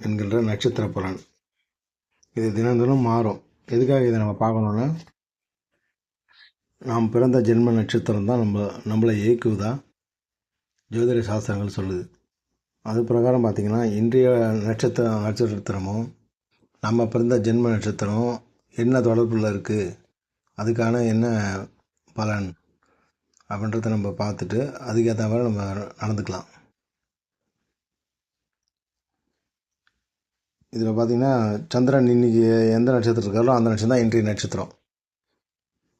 என்கின்ற நட்சத்திர பலன். இது தினந்தோறும் மாறும். எதுக்காக இதை நம்ம பார்க்கணுன்னா, நாம் பிறந்த ஜென்ம நட்சத்திரம் தான் நம்மளை இயக்குவதா ஜோதிட சாஸ்திரங்கள் சொல்லுது. அது பிரகாரம் பார்த்திங்கன்னா, இன்றைய நட்சத்திரமும் நம்ம பிறந்த ஜென்ம நட்சத்திரம் என்ன தொடர்பில் இருக்குது, அதுக்கான என்ன பலன் அப்படின்றத நம்ம பார்த்துட்டு அதுக்கேற்ற மாதிரி நம்ம நடந்துக்கலாம். இதில் பார்த்திங்கன்னா, சந்திரன் இன்றைக்கி எந்த நட்சத்திரம் இருக்காரோ அந்த நட்சத்திரம் தான் இன்றைய நட்சத்திரம்.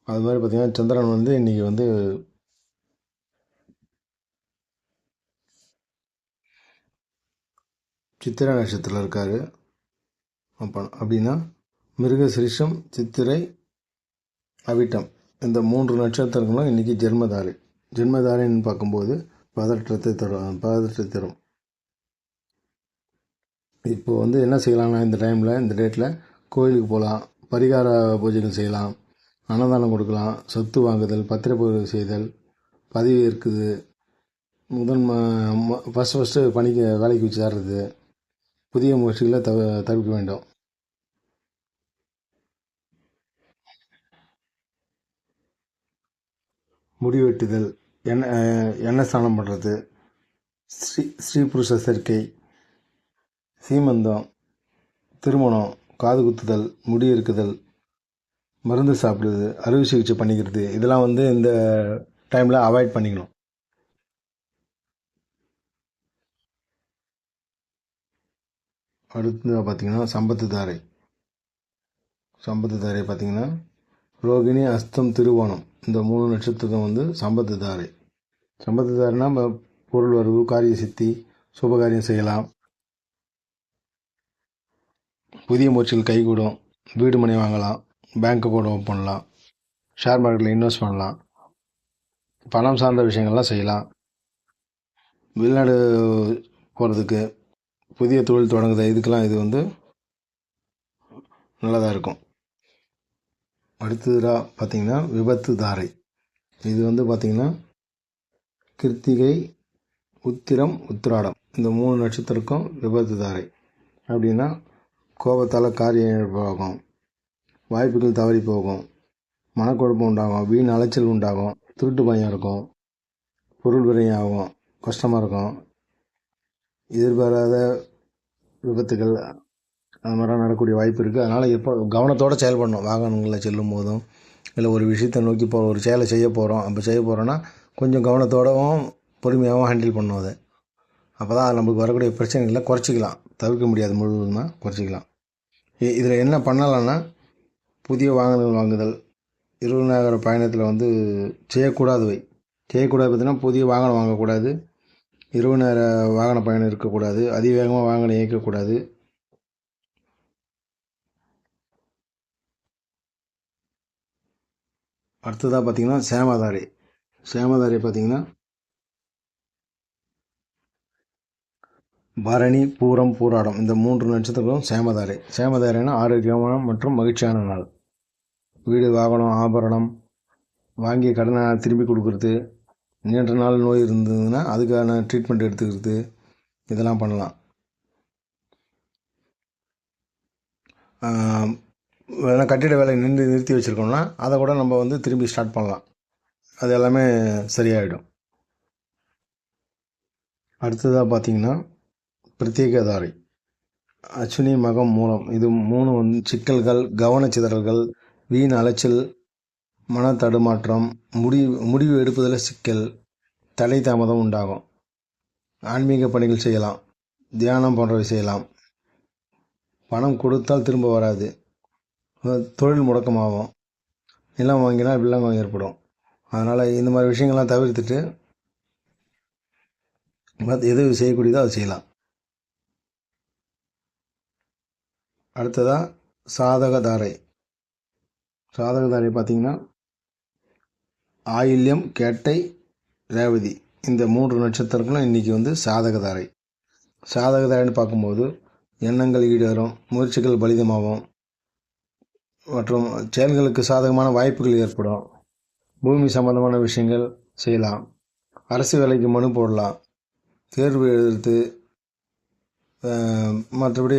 அது மாதிரி பார்த்திங்கன்னா, சந்திரன் இன்றைக்கி சித்திரை நட்சத்திரத்தில் இருக்கார். அப்படின்னா மிருகசிரிஷம், சித்திரை, அவிட்டம் இந்த 3 நட்சத்திரங்களும் இன்றைக்கி ஜென்மதாரைன்னு பார்க்கும்போது பதற்றத்தை தரும். இப்போது என்ன செய்யலாம்னா, இந்த டைமில் இந்த டேட்டில் கோயிலுக்கு போகலாம், பரிகார பூஜைகள் செய்யலாம், அன்னதானம் கொடுக்கலாம், சொத்து வாங்குதல், பத்திரப்பதிவு செய்தல், பதிவு இருக்குது, ஃபஸ்ட்டு பணிக்கு வேலைக்கு வச்சு தர்றது, புதிய முயற்சிகளை தவிர்க்க வேண்டும். முடிவெட்டுதல், எண்ணெய் ஸ்நானம் பண்ணுறது, ஸ்ரீ புருஷ சேர்க்கை, சீமந்தம், திருமணம், காது குத்துதல், முடி இருக்குதல், மருந்து சாப்பிடுறது, அறுவை சிகிச்சை பண்ணிக்கிறது, இதெல்லாம் இந்த டைமில் அவாய்ட் பண்ணிக்கணும். அடுத்து பார்த்திங்கன்னா, சம்பத்து தாரை பார்த்திங்கன்னா ரோகிணி, அஸ்தம், திருவோணம் இந்த 3 நட்சத்திரம் சம்பத்து தாரைனா பொருள் வரவு, காரிய சித்தி, சுபகாரியம் செய்யலாம், புதிய முயற்சிகள் கைகூடும், வீடு மனை வாங்கலாம், பேங்க் அக்கௌண்ட் ஓப்பன் பண்ணலாம், ஷேர் மார்க்கெட்டில் இன்வெஸ்ட் பண்ணலாம், பணம் சார்ந்த விஷயங்கள்லாம் செய்யலாம், வெளிநாடு போகிறதுக்கு, புதிய தொழில் தொடங்குது, இதுக்கெல்லாம் இது நல்லதாக இருக்கும். அடுத்ததாக பார்த்திங்கன்னா, விபத்து தாரை. இது பார்த்திங்கன்னா கிருத்திகை, உத்திரம், உத்திராடம் இந்த 3 நட்சத்திரக்கும் விபத்து தாரை. அப்படின்னா கோபத்தால் காரியம் இழப்பாகும், வாய்ப்புகள் தவறி போகும், மனக்குழப்பம் உண்டாகும், வீண் அலைச்சல் உண்டாகும், திருட்டு பயம் இருக்கும், பொருள் விரயம் ஆகும், கஷ்டமாக இருக்கும், எதிர்பாராத விபத்துகள் அது மாதிரிலாம் நடக்கக்கூடிய வாய்ப்பு இருக்குது. அதனால் எப்போ கவனத்தோடு செயல்படணும். வாகனங்களில் செல்லும் போதும், இல்லை ஒரு விஷயத்தை நோக்கி ஒரு செயலை செய்ய போகிறோன்னா கொஞ்சம் கவனத்தோடவும் பொறுமையாகவும் ஹேண்டில் பண்ணணும். அதை அப்போ தான் நம்மளுக்கு வரக்கூடிய பிரச்சனைகளை குறைச்சிக்கலாம். தவிர்க்க முடியாது, முழுவதுமாக குறைச்சிக்கலாம். இதில் என்ன பண்ணலான்னா, புதிய வாகனங்கள் வாங்குதல், இரவு நேர பயணத்தில் செய்யக்கூடாது பார்த்தீங்கன்னா, புதிய வாகனம் வாங்கக்கூடாது, இரவு நேர வாகன பயணம் இருக்கக்கூடாது, அதிவேகமாக வாகனம் இயக்கக்கூடாது. அடுத்ததாக பார்த்திங்கன்னா, சேமதாரை பார்த்திங்கன்னா பரணி, பூரம், பூராடம் இந்த 3 நட்சத்திரங்களும் சேமதாரைனா ஆரோக்கியமான மற்றும் மகிழ்ச்சியான நாள். வீடு, வாகனம், ஆபரணம், வாங்கிய கடனை திரும்பி கொடுக்குறது, நீண்ட நாள் நோய் இருந்ததுன்னா அதுக்கான ட்ரீட்மெண்ட் எடுத்துக்கிறது, இதெல்லாம் பண்ணலாம். கட்டிட வேலை நிறுத்தி வச்சுருக்கோம்னா அதை கூட நம்ம திரும்பி ஸ்டார்ட் பண்ணலாம். அது எல்லாமே சரியாயிடும். அடுத்ததாக பார்த்திங்கன்னா, பிரத்யேக தாரை அஸ்வினி, மகம், மூலம் இது 3 சிக்கல்கள், கவனச்சிதறல்கள், வீண் அலைச்சல், மன தடுமாற்றம், முடிவு எடுப்பதில் சிக்கல், தடை தாமதம் உண்டாகும். ஆன்மீக பணிகள் செய்யலாம், தியானம் போன்றவை செய்யலாம், பணம் கொடுத்தால் திரும்ப வராது, தொழில் முடக்கமாகும், நிலம் வாங்கினால் வில்லங்கம் ஏற்படும். அதனால் இந்த மாதிரி விஷயங்கள்லாம் தவிர்த்துட்டு எது செய்யக்கூடியதோ அதை செய்யலாம். அடுத்ததாக சாதக தாரை பார்த்திங்கன்னா ஆயில்யம், கேட்டை, ரேவதி இந்த 3 நட்சத்திரங்களும் இன்றைக்கி சாதக தாரைன்னு பார்க்கும்போது எண்ணங்கள் ஈடேறும், முயற்சிகள் பலிதமாகும் மற்றும் செயல்களுக்கு சாதகமான வாய்ப்புகள் ஏற்படும். பூமி சம்பந்தமான விஷயங்கள் செய்யலாம், அரசு வேலைக்கு மனு போடலாம், தேர்வு எழுதுறது, மற்றபடி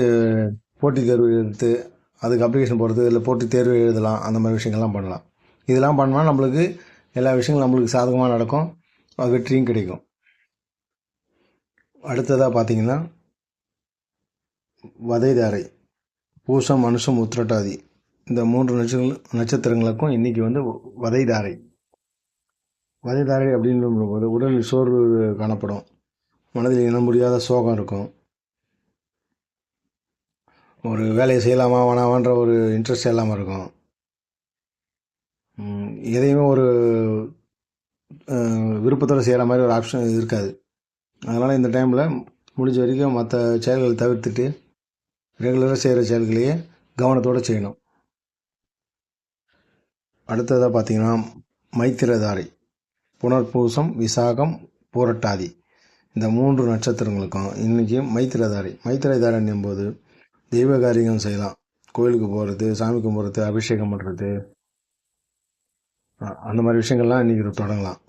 போட்டித் தேர்வு எடுத்து அதுக்கு அப்ளிகேஷன் போடுறது, இல்லை போட்டித் தேர்வு எழுதலாம், அந்த மாதிரி விஷயங்கள்லாம் பண்ணலாம். இதெல்லாம் பண்ணால் நம்மளுக்கு எல்லா விஷயங்களும் நம்மளுக்கு சாதகமாக நடக்கும், வெற்றியும் கிடைக்கும். அடுத்ததாக பார்த்தீங்கன்னா வதைதாரை, பூசம், அனுஷம், உத்திரட்டாதி இந்த 3 நட்சத்திரங்களுக்கும் இன்றைக்கி வந்து வதைதாரை. வதைதாரை அப்படின்னு போது உடலில் சோர்வு காணப்படும், மனதில் இன முடியாத சோகம் இருக்கும், ஒரு வேலையை செய்யலாமா வேணாமான்ற ஒரு இன்ட்ரெஸ்ட் இல்லாமல் இருக்கும், எதையுமே ஒரு விருப்பத்தோடு செய்கிற மாதிரி ஒரு ஆப்ஷன் இருக்காது. அதனால் இந்த டைமில் முடிஞ்ச வரைக்கும் மற்ற செயல்களை தவிர்த்துட்டு ரெகுலராக செய்கிற செயல்களையே கவனத்தோடு செய்யணும். அடுத்ததாக பார்த்தீங்கன்னா மைத்திரதாரை, புனர்பூசம், விசாகம், பூரட்டாதி இந்த 3 நட்சத்திரங்களுக்கும் இன்றைக்கி மைத்திரதாரை. மைத்திரதாரன் போது தெய்வ காரியங்கள் செய்யலாம், கோயிலுக்கு போகிறது, சாமி கும்பிட்றது, அபிஷேகம் பண்ணுறது, அந்த மாதிரி விஷயங்கள்லாம் இன்றைக்கி தொடங்கலாம்.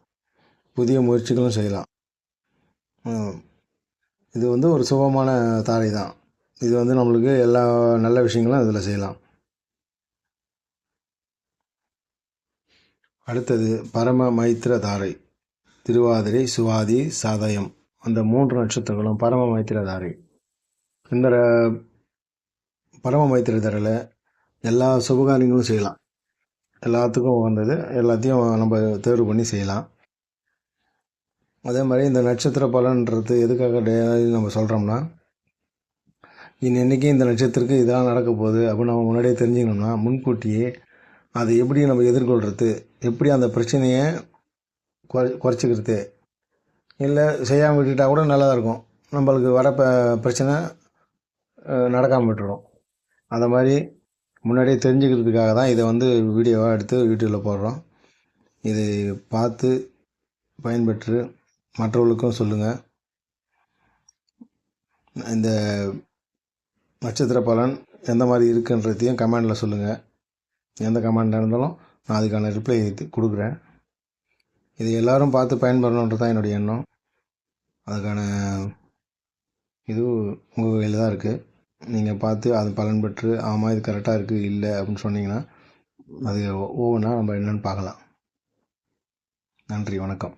புதிய முயற்சிகளும் செய்யலாம். இது வந்து ஒரு சுபமான தாரை தான். இது வந்து நம்மளுக்கு எல்லா நல்ல விஷயங்களும் இதில் செய்யலாம். அடுத்தது பரம மைத்திர தாரை, திருவாதிரை, சுவாதி, சதயம் அந்த 3 நட்சத்திரங்களும் பரம மைத்திர தாரை. இந்த பரம மைத்திர தாரையில் எல்லா சுபகாரியங்களும் செய்யலாம், எல்லாத்துக்கும் உகந்தது, எல்லாத்தையும் நம்ம தேர்வு பண்ணி செய்யலாம். அதே மாதிரி இந்த நட்சத்திர பலன்றது எதுக்காக நம்ம சொல்கிறோம்னா, இன்றைக்கி இந்த நட்சத்திரத்துக்கு இதெல்லாம் நடக்க போகுது அப்படின்னு நம்ம முன்னாடியே தெரிஞ்சுக்கணும்னா முன்கூட்டியே அதை எப்படி நம்ம எதிர்கொள்கிறது, எப்படி அந்த பிரச்சனையை குறைச்சிக்கிறது, இல்லை செய்யாமல் விட்டுட்டால் கூட நல்லா இருக்கும், நம்மளுக்கு வர பிரச்சனை நடக்காமல் விட்டுரும். அந்த மாதிரி முன்னாடியே தெரிஞ்சுக்கிறதுக்காக தான் இதை வந்து வீடியோவாக எடுத்து யூடியூப்பில் போடுறோம். இது பார்த்து பயன்பெற்று மற்றவர்களுக்கும் சொல்லுங்கள். இந்த நட்சத்திர பலன் எந்த மாதிரி இருக்குன்றதையும் கமெண்டில் சொல்லுங்கள். எந்த கமெண்டாக இருந்தாலும் நான் அதுக்கான ரிப்ளை கொடுக்குறேன். இது எல்லோரும் பார்த்து பயன்பெறணுன்றது தான் என்னுடைய எண்ணம். அதுக்கான இது உங்கள் கையில் தான் இருக்குது. நீங்கள் பார்த்து அது பலன் பெற்று ஆமாம் இது கரெக்டாக இருக்குது இல்லை அப்படின்னு சொன்னீங்கன்னா அது ஒவ்வொன்றா நம்ம என்னென்னு பார்க்கலாம். நன்றி, வணக்கம்.